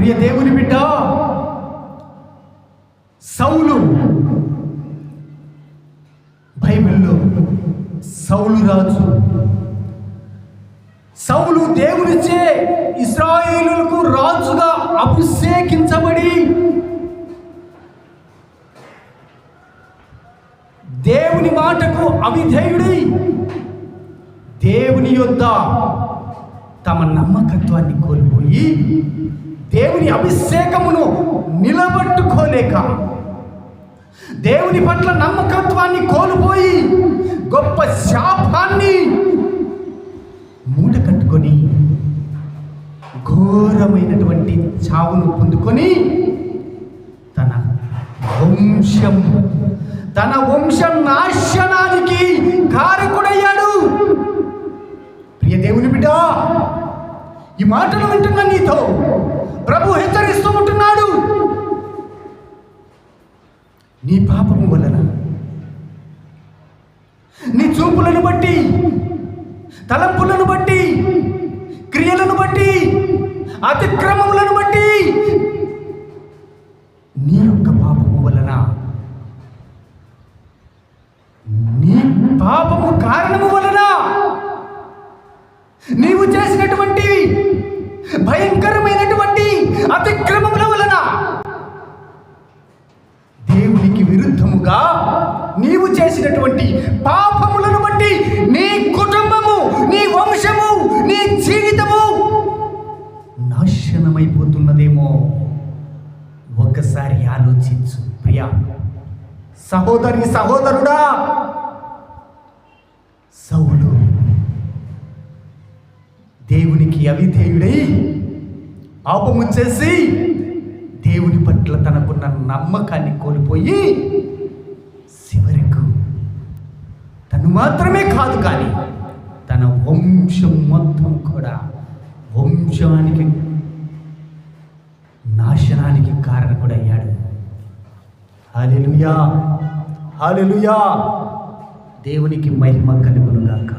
ప్రియ దేవుని బిడ్డ, సౌలు, బైబిల్లో సౌలు రాజు. సౌలు దేవునిచే ఇశ్రాయేలులకు రాజుగా అభిషేకించబడి దేవుని మాటకు అవిధేయుడై దేవుని యొద్ద తమ నమ్మకత్వాన్ని కోల్పోయి దేవుని అభిషేకమును నిలబెట్టుకోలేక దేవుని పట్ల నమ్మకత్వాన్ని కోల్పోయి గొప్ప శాపాన్ని మూట కట్టుకొని ఘోరమైనటువంటి చావును పొందుకొని తన వంశం నాశనానికి కారకుడయ్యాడు. ప్రియ దేవుని బిడ్డ, ఈ మాటలు వింటున్న నీతో ప్రభు హెచ్చరిస్తూ ఉంటున్నాడు. నీ పాపము వలన, నీ చూపులను బట్టి, తలంపులను బట్టి, క్రియలను బట్టి, అతిక్రమములను బట్టి, నీ యొక్క పాపము వలన, నీ పాపము కారణము వలన నీవు చేసినటువంటి భయంకరమైనటువంటి అతిక్రమముల వలన దేవునికి విరుద్ధముగా నీవు చేసినటువంటి పాపములను బట్టి నీ కుటుంబము, నీ వంశము, నీ జీవితము నాశనమైపోతున్నదేమో. ఒక్కసారి ఆలోచించు ప్రియా సహోదరి, సహోదరుడా. సౌలు దేవునికి అవిధేయుడై పాపము చేసి దేవుని పట్ల తనకున్న నమ్మకాన్ని కోల్పోయి చివరకు తను మాత్రమే కాదు కానీ తన వంశం మొత్తం కూడా వంశానికి నాశనానికి కారణకుడయ్యాడు. హల్లెలూయా, హల్లెలూయా. దేవునికి మహిమ కలుగునుగాక.